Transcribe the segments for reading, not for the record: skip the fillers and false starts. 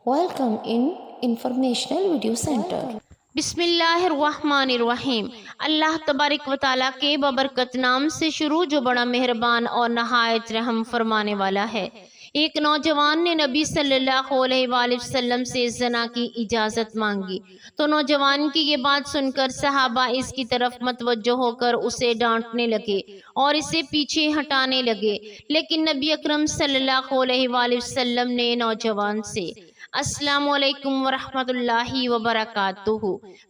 Welcome in Informational Video Center. بسم اللہ الرحمن الرحیم۔ اللہ تبارک و تعالیٰ کے ببرکت نام سے شروع جو بڑا مہربان اور نہایت رحم فرمانے والا ہے۔ ایک نوجوان نے نبی صلی اللہ علیہ وآلہ وسلم سے زنا کی اجازت مانگی تو نوجوان کی یہ بات سن کر صحابہ اس کی طرف متوجہ ہو کر اسے ڈانٹنے لگے اور اسے پیچھے ہٹانے لگے، لیکن نبی اکرم صلی اللہ علیہ وآلہ وسلم نے نوجوان سے السلام علیکم ورحمۃ اللہ وبرکاتہ۔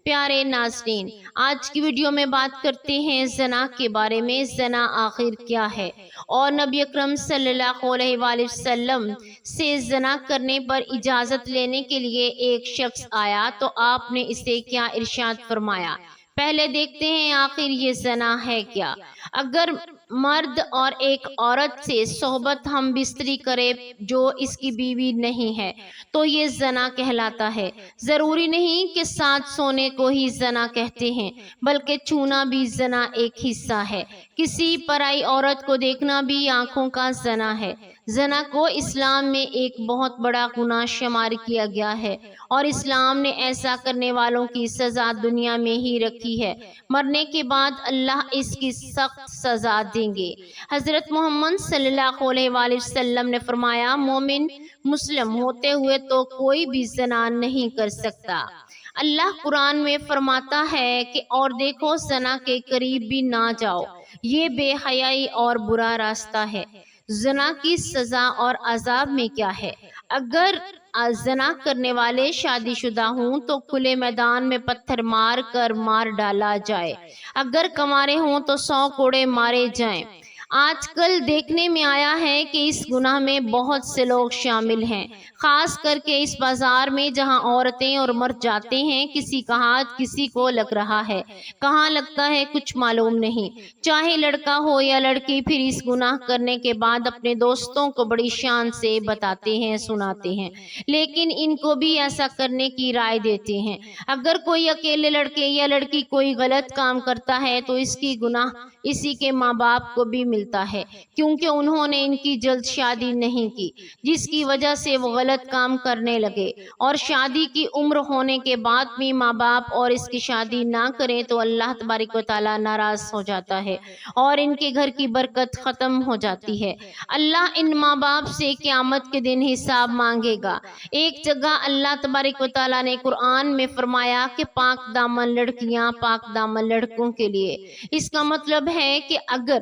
پیارے ناظرین، آج کی ویڈیو میں بات کرتے ہیں زنا کے بارے میں۔ زنا آخر کیا ہے اور نبی اکرم صلی اللہ علیہ وآلہ وسلم سے زنا کرنے پر اجازت لینے کے لیے ایک شخص آیا تو آپ نے اسے کیا ارشاد فرمایا۔ پہلے دیکھتے ہیں آخر یہ زنا ہے کیا۔ اگر مرد اور ایک عورت سے صحبت ہم بستری کرے جو اس کی بیوی نہیں ہے تو یہ زنا کہلاتا ہے۔ ضروری نہیں کہ ساتھ سونے کو ہی زنا کہتے ہیں، بلکہ چھونا بھی زنا ایک حصہ ہے۔ کسی پرائی عورت کو دیکھنا بھی آنکھوں کا زنا ہے۔ زنا کو اسلام میں ایک بہت بڑا گناہ شمار کیا گیا ہے اور اسلام نے ایسا کرنے والوں کی سزا دنیا میں ہی رکھی ہے، مرنے کے بعد اللہ اس کی سخت سزا دیں گے۔ حضرت محمد صلی اللہ علیہ وآلہ وسلم نے فرمایا، مومن مسلم ہوتے ہوئے تو کوئی بھی زنا نہیں کر سکتا۔ اللہ قرآن میں فرماتا ہے کہ اور دیکھو زنا کے قریب بھی نہ جاؤ، یہ بے حیائی اور برا راستہ ہے۔ زنا کی سزا اور عذاب میں کیا ہے؟ اگر زنا کرنے والے شادی شدہ ہوں تو کھلے میدان میں پتھر مار کر مار ڈالا جائے، اگر کنوارے ہوں تو 100 کوڑے مارے جائیں۔ آج کل دیکھنے میں آیا ہے کہ اس گناہ میں بہت سے لوگ شامل ہیں، خاص کر کے اس بازار میں جہاں عورتیں اور مرد جاتے ہیں، کسی کا ہاتھ کسی کو لگ رہا ہے، کہاں لگتا ہے کچھ معلوم نہیں۔ چاہے لڑکا ہو یا لڑکی، پھر اس گناہ کرنے کے بعد اپنے دوستوں کو بڑی شان سے بتاتے ہیں، سناتے ہیں، لیکن ان کو بھی ایسا کرنے کی رائے دیتے ہیں۔ اگر کوئی اکیلے لڑکے یا لڑکی کوئی غلط کام کرتا ہے تو اس کی گناہ اسی کے ماں باپ کو بھی ملتا ہے، کیونکہ انہوں نے ان کی جلد شادی نہیں کی، جس کی وجہ سے وہ غلط کام کرنے لگے۔ اور شادی کی عمر ہونے کے بعد بھی ماں باپ اور اس کی شادی نہ کریں تو اللہ تبارک و تعالیٰ ناراض ہو جاتا ہے اور ان کے گھر کی برکت ختم ہو جاتی ہے۔ اللہ ان ماں باپ سے قیامت کے دن حساب مانگے گا۔ ایک جگہ اللہ تبارک و تعالیٰ نے قرآن میں فرمایا کہ پاک دامن لڑکیاں پاک دامن لڑکوں کے لیے۔ اس کا مطلب ہے کہ اگر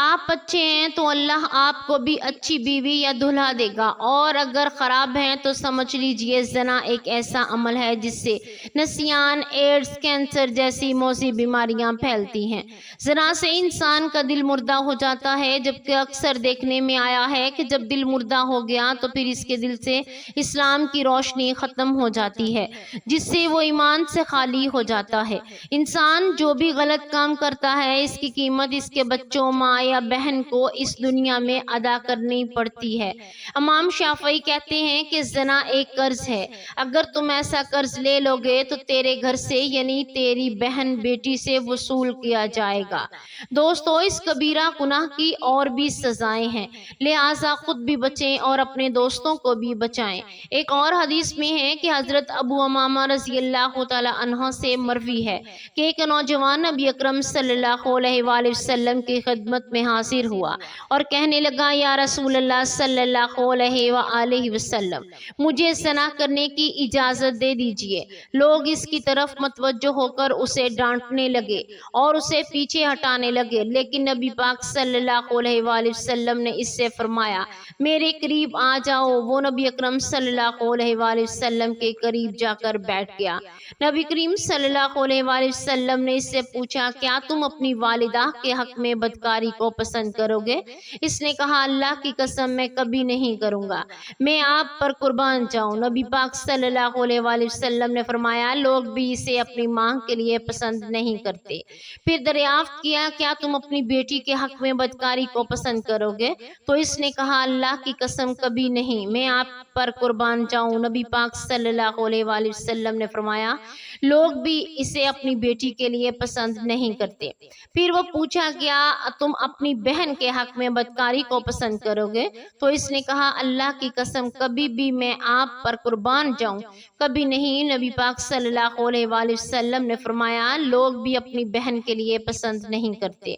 آپ اچھے ہیں تو اللہ آپ کو بھی اچھی بیوی یا دلہا دے گا، اور اگر خراب ہیں تو سمجھ لیجئے زنا ایک ایسا عمل ہے جس سے نسیان، ایڈز، کینسر جیسی موذی بیماریاں پھیلتی ہیں۔ زنا سے انسان کا دل مردہ ہو جاتا ہے، جبکہ اکثر دیکھنے میں آیا ہے کہ جب دل مردہ ہو گیا تو پھر اس کے دل سے اسلام کی روشنی ختم ہو جاتی ہے، جس سے وہ ایمان سے خالی ہو جاتا ہے۔ انسان جو بھی غلط کام کرتا ہے اس کی قیمت اس کے بچوں، ماں یا بہن کو اس دنیا میں ادا کرنی پڑتی ہے۔ امام شافعی کہتے ہیں کہ زنا ایک قرض ہے، اگر تم ایسا قرض لے لو گے تو تیرے گھر سے یعنی تیری بہن بیٹی سے وصول کیا جائے گا۔ دوستو، اس کبیرہ گناہ کی اور بھی سزائیں ہیں، لہٰذا خود بھی بچیں اور اپنے دوستوں کو بھی بچائیں۔ ایک اور حدیث میں ہے کہ حضرت ابو امامہ رضی اللہ تعالی عنہ سے مروی ہے کہ ایک نوجوان نبی اکرم صلی اللہ علیہ وآلہ وسلم کی خدمت میں حاضر ہوا اور کہنے لگا، یا رسول اللہ صلی اللہ علیہ وآلہ وسلم، مجھے زنا کرنے کی اجازت دے دیجئے۔ لوگ اس کی طرف متوجہ ہو کر اسے ڈانٹنے لگے اور اسے پیچھے ہٹانے لگے، لیکن نبی پاک صلی اللہ علیہ وآلہ وسلم نے اس سے فرمایا، میرے قریب آ جاؤ۔ وہ نبی اکرم صلی اللہ علیہ وآلہ وسلم کے قریب جا کر بیٹھ گیا۔ نبی کریم صلی اللہ علیہ وآلہ وسلم نے اس سے پوچھا، کیا تم اپنی والدہ کے حق میں بدکاری کو پسند کرو گے؟ اس نے کہا، اللہ کی قسم میں کبھی نہیں کروں گا، میں آپ پر قربان جاؤں۔ نبی پاک صلی اللہ علیہ وآلہ وسلم نے فرمایا، لوگ بھی اسے اپنی ماں کے لیے پسند نہیں کرتے۔ پھر دریافت کیا، کیا تم اپنی بیٹی کے حق میں بدکاری کو پسند کرو گے؟ تو اس نے کہا، اللہ کی قسم کبھی نہیں، میں آپ پر قربان جاؤں۔ نبی پاک صلی اللہ علیہ وآلہ وسلم نے فرمایا، لوگ بھی اسے اپنی بیٹی کے لیے پسند نہیں کرتے۔ پھر وہ پوچھا کیا تم اپنی بہن کے حق میں بدکاری کو پسند کرو گے؟ تو اس نے کہا اللہ کی قسم کبھی بھی میں آپ پر قربان جاؤں کبھی نہیں۔ نبی پاک صلی اللہ علیہ وآلہ وسلم نے فرمایا لوگ بھی اپنی بہن کے لیے پسند نہیں کرتے۔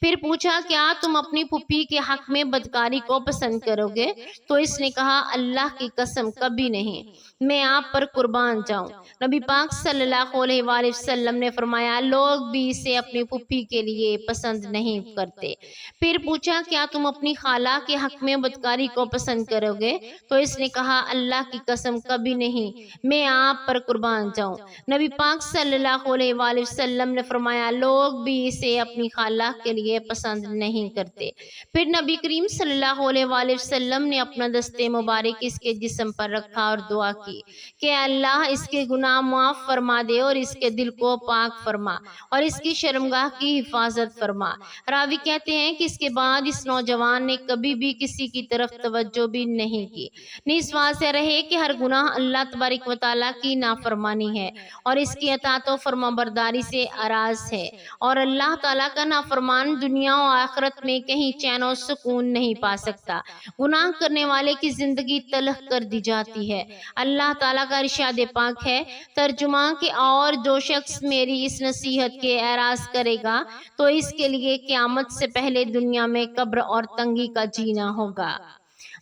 پھر پوچھا کیا تم اپنی پھوپھی کے حق میں بدکاری کو پسند کرو گے؟ تو اس نے کہا اللہ کی قسم کبھی نہیں، میں آپ پر قربان جاؤں۔ نبی پاک صلی اللہ علیہ وآلہ وسلم نے فرمایا لوگ بھی اسے اپنی پھوپھی کے لیے پسند نہیں کرتے۔ پھر پوچھا کیا تم اپنی خالہ کے حق میں بدکاری کو پسند کرو گے؟ تو اس نے کہا اللہ کی قسم کبھی نہیں، میں آپ پر قربان جاؤں۔ نبی پاک صلی اللہ علیہ وآلہ وسلم نے فرمایا لوگ بھی اسے اپنی خالہ کے لیے پسند نہیں کرتے۔ پھر نبی کریم صلی اللہ علیہ وآلہ وسلم نے اپنا دست مبارک اس کے جسم پر رکھا اور دعا کی کہ اللہ اس کے گناہ معاف فرما دے اور اس کے دل کو پاک فرما اور اس کی شرمگاہ کی حفاظت فرما۔ راوی کہتے ہیں کہ اس کے بعد اس نوجوان نے کبھی بھی کسی کی طرف توجہ بھی نہیں کی، نیز واضح رہے کہ ہر گناہ اللہ تبارک و تعالیٰ کی نافرمانی ہے اور اس کی اطاعت و فرمانبرداری سے اراض ہے، اور اللہ تعالیٰ کا نافرمان دنیا و آخرت میں کہیں چین و سکون نہیں پا سکتا۔ گناہ کرنے والے کی زندگی تلخ کر دی جاتی ہے۔ اللہ تعالیٰ کا ارشاد پاک ہے ترجمہ کہ اور جو شخص میری اس نصیحت کے اعراض کرے گا تو اس کے لیے قیامت سے پہلے دنیا میں قبر اور تنگی کا جینا ہوگا۔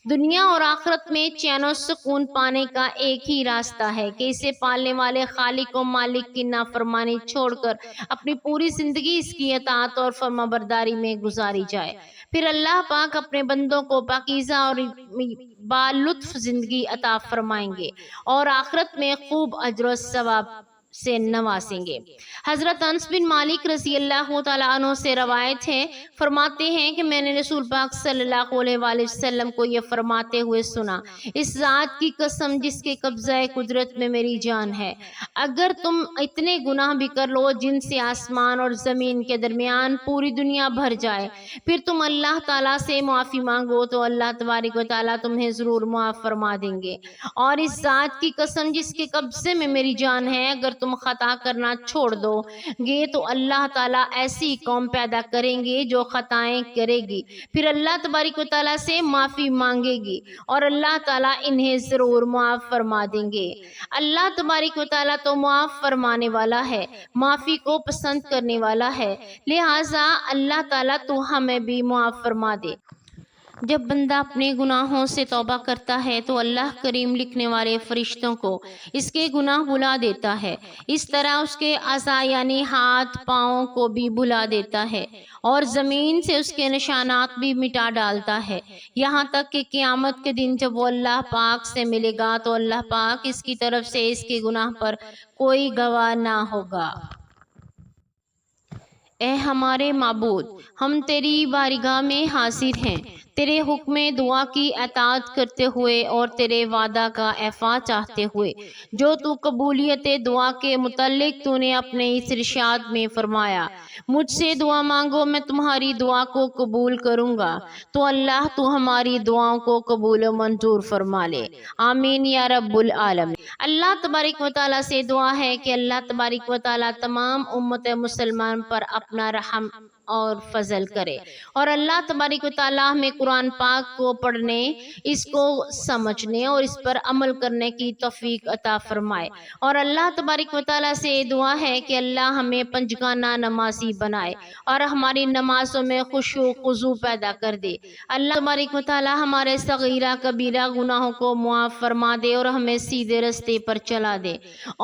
دنیا اور آخرت میں چین و سکون پانے کا ایک ہی راستہ ہے کہ اسے پالنے والے خالق و مالک کی نافرمانی چھوڑ کر اپنی پوری زندگی اس کی اطاعت اور فرمانبرداری میں گزاری جائے۔ پھر اللہ پاک اپنے بندوں کو پاکیزہ اور بالطف زندگی عطا فرمائیں گے اور آخرت میں خوب اجر و ثواب سے نوازیں گے۔ حضرت انس بن مالک رضی اللہ تعالیٰ عنہ سے روایت ہے، فرماتے ہیں کہ میں نے رسول پاک صلی اللہ علیہ وآلہ وسلم کو یہ فرماتے ہوئے سنا، اس ذات کی قسم جس کے قبضہ قدرت میں میری جان ہے، اگر تم اتنے گناہ بھی کر لو جن سے آسمان اور زمین کے درمیان پوری دنیا بھر جائے، پھر تم اللہ تعالیٰ سے معافی مانگو تو اللہ تبارک و تعالیٰ تمہیں ضرور معاف فرما دیں گے، اور اس ذات کی قسم جس کے قبضے میں میری جان ہے، اگر تم خطا کرنا چھوڑ دو گے تو اللہ تعالیٰ ایسی قوم پیدا کریں گے جو خطائیں کرے گی، پھر اللہ تبارک و تعالیٰ سے معافی مانگے گی اور اللہ تعالیٰ انہیں ضرور معاف فرما دیں گے۔ اللہ تبارک و تعالیٰ تو معاف فرمانے والا ہے، معافی کو پسند کرنے والا ہے، لہٰذا اللہ تعالیٰ تو ہمیں بھی معاف فرما دے۔ جب بندہ اپنے گناہوں سے توبہ کرتا ہے تو اللہ کریم لکھنے والے فرشتوں کو اس کے گناہ بھلا دیتا ہے، اس طرح اس کے اعضاء یعنی ہاتھ پاؤں کو بھی بھلا دیتا ہے اور زمین سے اس کے نشانات بھی مٹا ڈالتا ہے، یہاں تک کہ قیامت کے دن جب وہ اللہ پاک سے ملے گا تو اللہ پاک اس کی طرف سے اس کے گناہ پر کوئی گواہ نہ ہوگا۔ اے ہمارے معبود، ہم تیری بارگاہ میں حاضر ہیں، تیرے حکم دعا کی اطاعت کرتے ہوئے اور تیرے وعدہ کا اعفا چاہتے ہوئے، جو تو قبولیت دعا کے متعلق تو نے اپنے اس ارشاد میں فرمایا، مجھ سے دعا مانگو میں تمہاری دعا کو قبول کروں گا، تو اللہ تو ہماری دعاؤں کو قبول و منظور فرما لے، آمین یا رب العالمین۔ اللہ تبارک و تعالیٰ سے دعا ہے کہ اللہ تبارک و تعالیٰ تمام امت مسلمان پر اپنا رحم اور فضل کرے، اور اللہ تبارک و تعالیٰ ہمیں قرآن پاک کو پڑھنے، اس کو سمجھنے اور اس پر عمل کرنے کی توفیق عطا فرمائے، اور اللہ تبارک و تعالیٰ سے دعا ہے کہ اللہ ہمیں پنجگانہ نمازی بنائے اور ہماری نمازوں میں خشوع و خضوع پیدا کر دے۔ اللہ تبارک و تعالیٰ ہمارے صغیرہ کبیرہ گناہوں کو معاف فرما دے اور ہمیں سیدھے رستے پر چلا دے،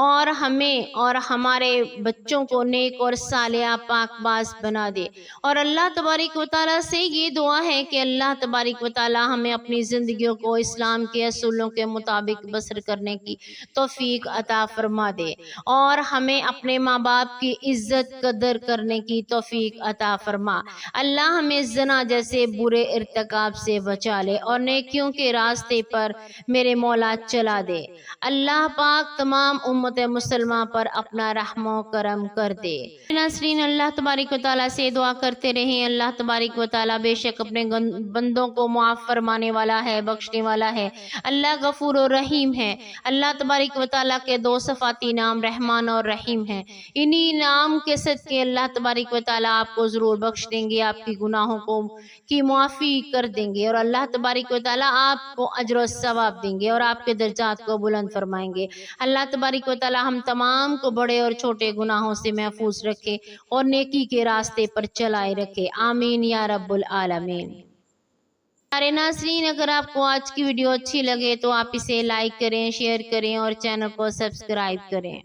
اور ہمیں اور ہمارے بچوں کو نیک اور صالحہ پاک باز بنا دے، اور اللہ تبارک و تعالیٰ سے یہ دعا ہے کہ اللہ تبارک و تعالیٰ ہمیں اپنی زندگیوں کو اسلام کے اصولوں کے مطابق بسر کرنے کی توفیق عطا فرما دے، اور ہمیں اپنے ماں باپ کی عزت قدر کرنے کی توفیق عطا فرما۔ اللہ ہمیں زنا جیسے برے ارتکاب سے بچا لے اور نیکیوں کے راستے پر میرے مولا چلا دے۔ اللہ پاک تمام امت مسلمہ پر اپنا رحم و کرم کر دے۔ ناظرین، اللہ تبارک و تعالیٰ سے دعا کرتے رہیں۔ اللہ تبارک و تعالیٰ بے شک اپنے بندوں کو معاف فرمانے والا ہے، بخشنے والا ہے۔ اللہ غفور و رحیم ہے۔ اللہ تبارک و تعالیٰ کے 2 صفاتی نام رحمان اور رحیم ہیں۔ انہی نام کے صدقے اللہ تبارک و تعالیٰ آپ کو ضرور بخش دیں گے، آپ کی گناہوں کی معافی کر دیں گے، اور اللہ تبارک و تعالیٰ آپ کو اجر و ثواب دیں گے اور آپ کے درجات کو بلند فرمائیں گے۔ اللہ تبارک و تعالیٰ ہم تمام کو بڑے اور چھوٹے گناہوں سے محفوظ رکھے اور نیکی کے راستے پر چلائے رکھے، آمین یا رب العالمین۔ پیارے ناظرین، اگر آپ کو آج کی ویڈیو اچھی لگے تو آپ اسے لائک کریں، شیئر کریں اور چینل کو سبسکرائب کریں۔